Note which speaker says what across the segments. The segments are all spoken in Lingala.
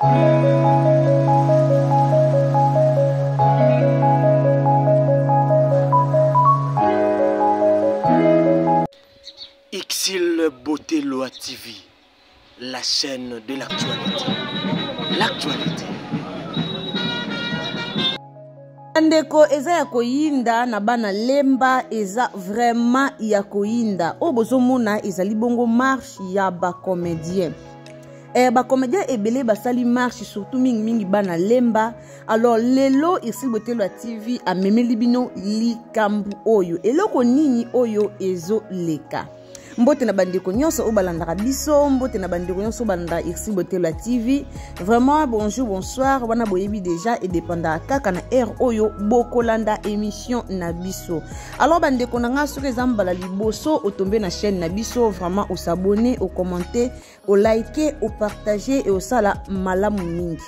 Speaker 1: Exil Beauté Loa TV, la chaîne de l'actualité. L'actualité.
Speaker 2: Ndeko eza ya koyinda na bana lemba eza vraiment ya koyinda. O bozomona ezali bongo marche ya ba comédien. Ba comédien ebele basali marche surtout mingi bana lemba. Alors lelo Exil Beauté Loa TV a memeli bino likambu oyo. Eloko nini oyo ezo leka. Mbote na bandeko nyonso obalanda biso, mbote na bandeko nyonso balanda Exil Beauté Loa TV. Vraiment bonjour, bonsoir, wana boyebi déjà et dépenda kaka na air oyo bokolanda émission na biso. Alors bandeko nanga soki ezambala liboso otombe na chaîne na biso, vraiment au s'abonner, au commenter, au liker, au partager et au sala malamu mingi.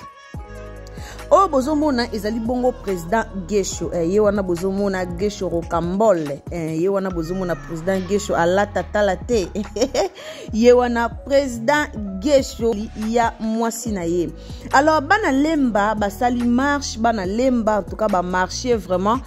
Speaker 2: Oh bozomona ezali bongo président Gesho ye wana bozomona Gesho Rokambole ye wana bozomona président Gesho alata talate ye wana président Gesho ya mwasi na ye. Alors bana lemba basali marche, bana lemba en tout cas ba marcher vraiment.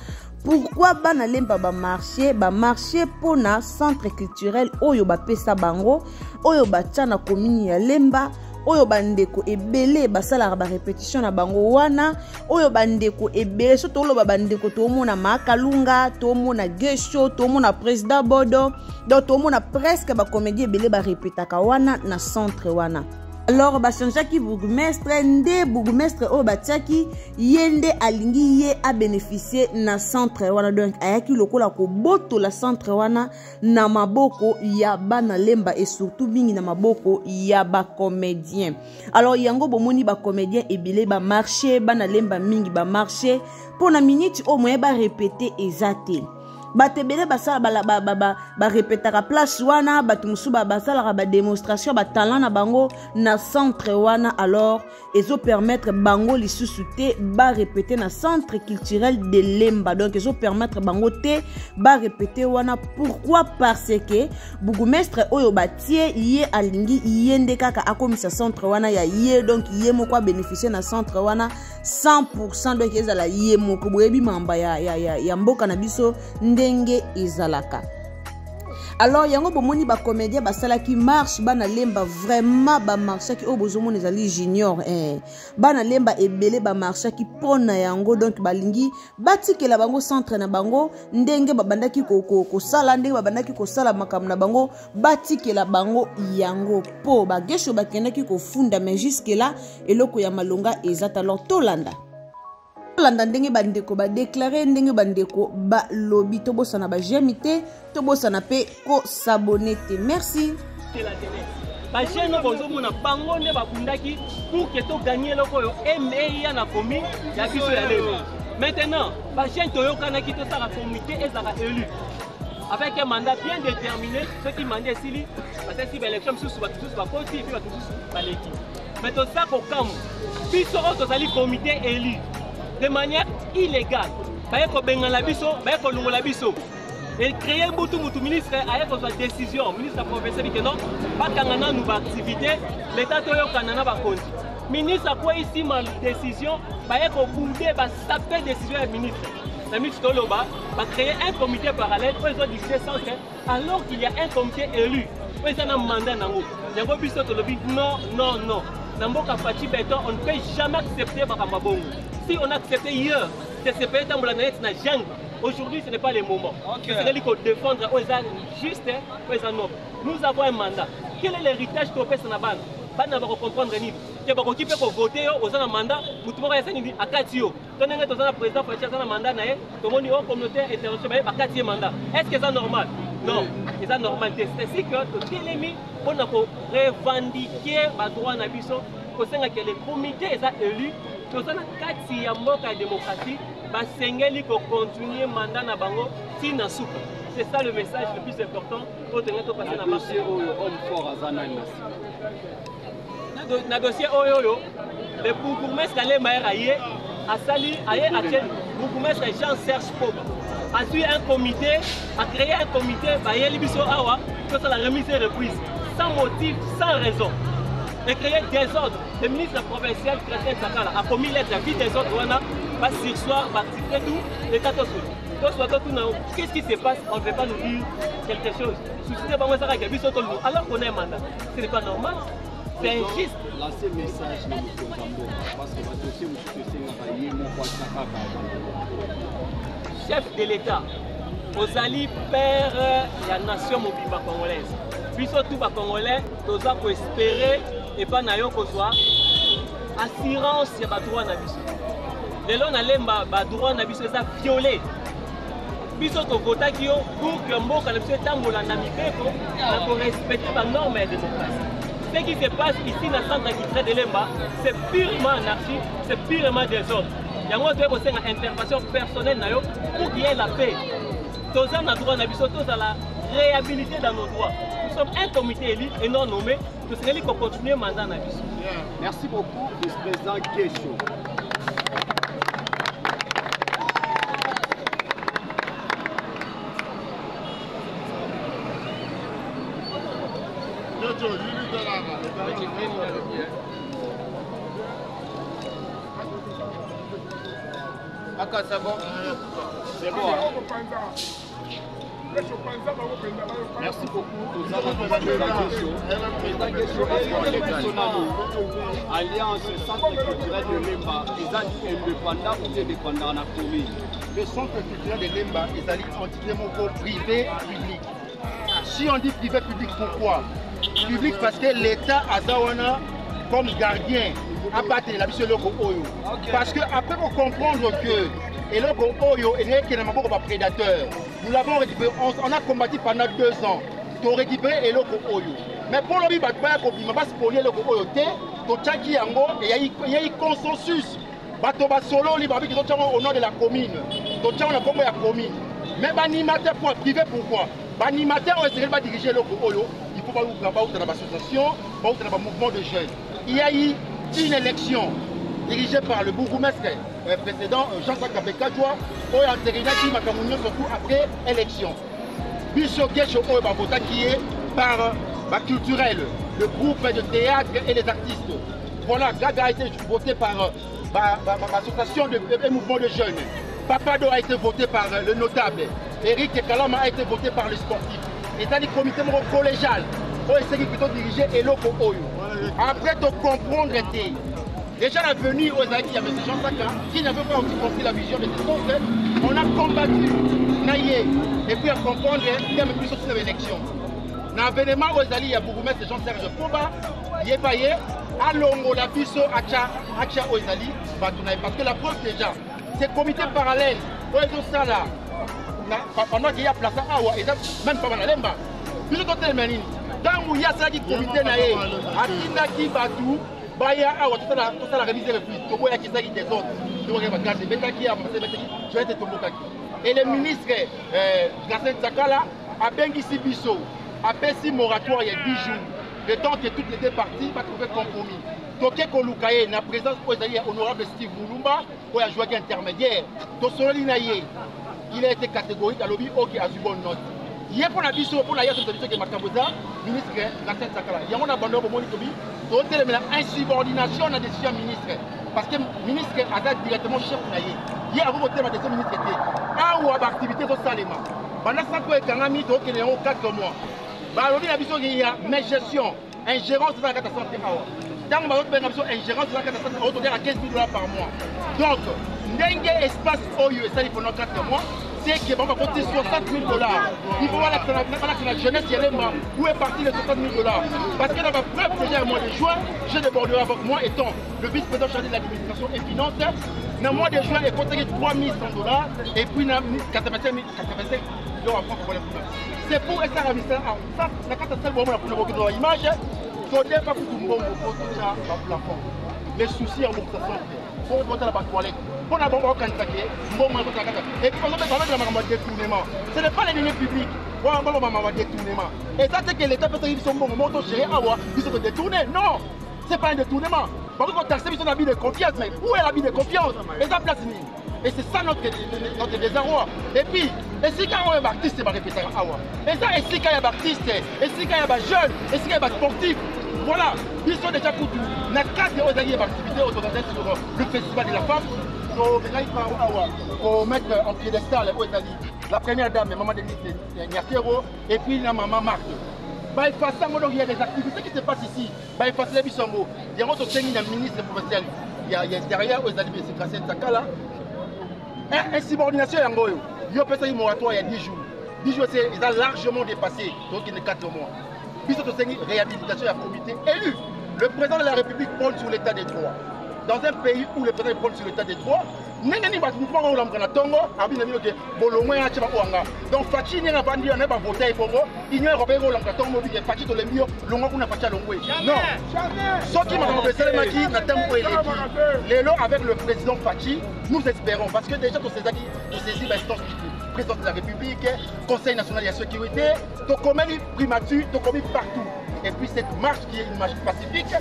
Speaker 2: Pourquoi bana lemba ba marcher pour na centre culturel oyo ba pesa bango oyo ba tchana commune ya lemba oyo bandeko ebele basala ba répétition na bango wana oyo bandeko ebele so tolo ba bandeko to mona makalunga to mona Gesho to mona président Bodo donc to mona presque ba comédie ebele ba répétaka wana na centre wana. Alors ba changeaki bourgmestre nde bourgmestre o batiaki yende alingi ye a bénéficier na centre wana donc ayaki lokola ko boto la centre wana na maboko ya bana lemba et surtout mingi na maboko ya ba comédien. Alors yango bomoni ba comédien ebile ba marché bana lemba mingi ba marché pour na minute au moins ba répéter exacté. Batebele basala ba répétaka place wana batumusu basala ba démonstration ba talent na bango na centre wana. Alors ezo permettre bango lisusu te ba répéter na centre culturel de Lemba, donc ezo permettre bango te ba répéter wana. Pourquoi? Parce que bourgmestre oyo batie ye alingi yende kaka akomisa centre wana ya ye, donc ye moko bénéficier na centre wana 100%, donc ezala ye moko boyebi mamba ya mboka na biso ndenge ezalaka. Alors yango bomoni ba comédien basala ki marche bana lemba vraiment ba marche ki obozomona ezali junior bana lemba ebele ba marche ki pona yango, donc balingi batikela bango centre na bango ndenge babandaki ko sala ndenge babandaki ko sala makam na bango batikela bango yango po ba Gesho bakendaki ko funda mais jusque là eloko ya malonga ezata. Alors tolanda ndenge bandeko ba déclarer ndenge bandeko ba lobby to bosana ba jemité to bosana pe ko s'abonner te. Merci.
Speaker 3: Ba jeune bozomona bango ne bakundaki pour que to gagner loko yo MA na commune ya biso ya lelo. Maintenant ba jeune to yokanaki to sala comité ezaka élu avec un mandat bien déterminé, ce qui mandait sili parce que si l'élection sous ba tous ba koti puis ba tous ba leki. Mais to ça ko kam biso to sali comité élu de manière illégale. Bayeko bengala biso, bayeko lungola biso. Et créer mutu ministre ayeko sa décision, ministre professeur dit que non, pas kangana nous activité, l'état toyo kanana ba konti. Ministre quoi ici ma décision, bayeko bouder ba saper décision du ministre. Le ministre Toloba va créer un comité parallèle pour les discuter sans alors qu'il y a un comité élu. Pour ça un mandat nango. Yango biso tolobi non. Namboka Fati Beton, on ne peut jamais accepter Bakamabongo. Si on acceptait hier, c'est ce pays dans la na jungle. Aujourd'hui, ce n'est pas le moment. C'est-à-dire qu'il faut défendre aux gens justes, aux gens nobles. Nous avons un mandat. Quel est l'héritage qu'on fait sur la bande? Pas de comprendre ni. Que ba occupé pour voter aux gens mandat, mutumo ya sani akatio. Tonenge to sana président faut chercher un mandat na ye, to moni on communauté internationale ba akati mandat. Est-ce que c'est normal? Non, c'est normal. C'est si que to télémi on a revendiquer ba droit na biso, ko senga que le comité est élu, to sana kati ya mboka démocratie, ba sengeli ko continuer mandat na bango si na souka. C'est ça le message le plus important pour tenir to passer na marché homme fort azana na dossier oyo le bourgmestre allait maire a sali aye actuel bourgmestre Jean-Serge Pop a suivi un comité, a créé un comité, bah, il y a awa, que ça la remise et reprise, sans motif, sans raison. et créer désordre. Le ministre provincial Christian Sakala a commis lettre à vie désordre, va sursoir, va tirer tout, les 14 jours. Qu'est-ce qui se passe? On ne veut pas nous dire quelque chose. Alors qu'on a un mandat. Ce n'est pas normal. C'est injuste.
Speaker 4: Lancer message dans le Zambo, parce que le dossier
Speaker 3: chef de l'État, Ozali père la nation mobimba congolaise. Puis surtout les Congolais, nous avons espéré et pas nayo qu'on soit assurance ya droit na biso. Lelo na lemba ba droit na biso ça violé. Biso to vota ki yo pour que mboka na biso tambola na mibeko na ko respecter ba normes de démocratie. Ce qui se passe ici dans le centre administratif de Lemba, c'est purement anarchie, c'est purement désordre. Il y a une intervention personnelle pour qu'il y ait la paix. Tous les droits, tous la réhabilité dans nos droits. Nous sommes un comité élu et non nommé. Nous sommes élus pour continuer le mandat.
Speaker 4: Merci beaucoup, vice-président Kesho. C'est bon. Merci beaucoup. Nous avons Alliance Centre culturel de Lemba, ils ont indépendant ou indépendant dans la commune.
Speaker 5: Le centre culturel de Lemba, ils ont entité privé-public. Si on dit privé-public, pourquoi? Public parce que l'État a Zawana comme gardien à battre la mission loco Oyo. Parce que après pour comprendre que et loco Oyo est un prédateur. Nous l'avons récupéré, on a combattu pendant 2 ans pour récupérer et loco Oyo. Mais pour le battre pas pour pas spolier loco Oyo to tchaki yango et il y a eu consensus. Bato ba solo li babi qui sont au nom de la commune. To tchaki on a combat la commune. Mais animateur pour privé pourquoi? Animateur on essaie de diriger loco Oyo. Il faut pas dans l'association, pas dans le mouvement de jeunes. Il y a eu une élection dirigée par le bourgmestre précédent Jean-Jacques Kabekadjoua, où il y a intérieur qui m'a surtout après l'élection. Bicho Kesho Oyo qui est par culturel, le groupe de théâtre et les artistes. Voilà, Gaga a été voté par l'association de mouvement de jeunes. Papado a été voté par le notable. Eric Kalama a été voté par les sportifs. Et dans les comités collégial, on essaie plutôt de diriger et l'autre Oyo. Après de comprendre, déjà la venue aux Aïtis, il y avait ces gens qui n'avaient pas aussi compris la vision de ces choses. On a combattu Naïe et puis à comprendre qu'il y avait plus aussi l'élection. Dans l'événement aux Aïtis, il y a beaucoup de gens Serge Poba, Yepaye, Alongo, la Bisso, Acha aux Aïtis, parce que la preuve déjà, ces comités parallèles, où ils ont ça là. Pendant qu'il y a place à Awa, même pas dans Lemba. Puis le côté de quand il y a ça qui comité naé, à Kindaki Batou, Baya Awa, tout ça la remise de refus, Togo Yakisa qui des autres, Togo Yakisa, Betaki, je vais être Tombokaki. Et le ministre Gasset Sakala a bengi Sibiso, a baissé moratoire il y a 10 jours, le temps que toutes les deux parties vont trouver compromis. Toké Kolukaye, na présence honorable Steve Moulumba, où il a joué intermédiaire, Tosoli Naye. Il a été catégorique à l'objet qui a eu bonne note. Il y a pour la biso, pour la yasson de biso qui est Makamboza, ministre Gasset Sakala. Il y a un abandon pour Monitobi, pour une insubordination à la décision ministre. Parce que le ministre a directement chef de l'AIE. Il y a un voté ma décision ministre. Ah ou à l'activité de Salema. Pendant 5 ans, il y a un mythe qui est en 4 mois. Il y a une gestion, ingérence dans la catastrophe. Dans le ingérence dans la catastrophe, on à 15 000 $ par mois. Donc, Nengue espace Oyo et ça il faut dans 4 mois, c'est qu'il va coûter 60 000 $. Il faut voir que la jeunesse y est là, où est parti les 60 000 $. Parce que dans ma preuve déjà au mois de juin, j'ai débordé avec moi étant le vice-président chargé de l'administration et finances. Dans le mois de juin, il faut 3 100 $ et puis 85 $. C'est pour ça la mission. Ça, la catastrophe pour la image, il ne faut pas que tout le monde plafond. Les soucis en mobilisation, il faut monter la toilette. Pour la bombe au Kansaki, et puis on va parler de détournement. Ce n'est pas les deniers publics. On va parler de détournement. Et ça, c'est que l'État peut dire son bon moto chez Awa, ils sont détournés. Non, ce n'est pas un détournement. Par contre, on taxe son habit de confiance, mais où est l'habit de confiance? Et ça place Et c'est ça notre désarroi. Et puis, et si quand on est artiste, c'est répéter awa. Et ça, et si quand il y a artiste, et si quand il y a jeune, et si quand il y a sportif, voilà, ils sont déjà pour tout. Dans le cadre des activités autorisées sur le festival de la femme, pour mettre en piédestal la première dame, maman de Nyakero, et puis la maman Marc. Il y a des activités qui se passent ici. Il y a un ministre provincial. Il y a derrière aux alliés, c'est grâce à Sakala. Insubordination, il y a un moratoire il y a 10 jours. 10 jours, ils ont largement dépassé, donc il y a 4 mois. Puis c'est une réhabilitation et un comité élu. Le président de la République prône sur l'état des droits. Dans un pays où le président prône sur l'état des droits, donc Fachi n'a pas dit qu'on a voté pour vous. Il n'y a pas de problème avec Fachi dans le milieu. Non, ce qui m'a dit, avec le président Fachi, nous espérons parce que déjà tous ces instances, président de la République, Conseil national de la sécurité, Tokomeli primature, Tokomeli partout. Et puis cette marche qui est une marche pacifique,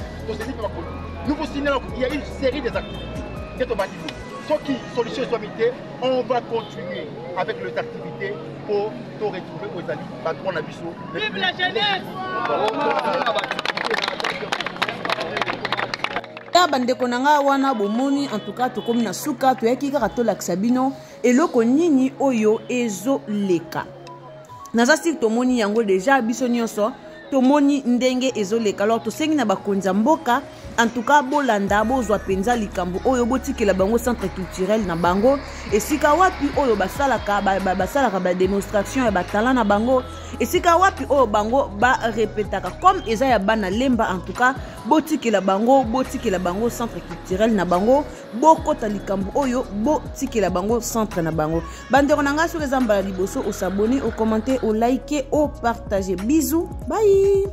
Speaker 5: nous vous signalons qu'il y a une série des activités. Sans qui solution soit mise, on va continuer avec les activités pour te retrouver aux alliés. Patron Abisso. Vive la jeunesse!
Speaker 2: Bandeko nanga wana bomoni en tout cas tokomi na suka toyaki kaka tolakisa bino eloko nini oyo ezo leka naza sik tomoni yango deja biso nyonso tomoni ndenge ezo leka alors tosengi na bakonza mboka en tout cas bolanda bozwa penza likambo oyo botikela bango centre culturel na bango esika wapi oyo basalaka ba démonstration ya batala na bango esika wapi oyo bango ba répétaka comme eza ya bana lemba en tout cas botikela bango centre culturel na bango bokota likambo oyo botikela bango centre na bango bandeko na nga soki eza mbala liboso osabone o commenter o like o partager bisous bye.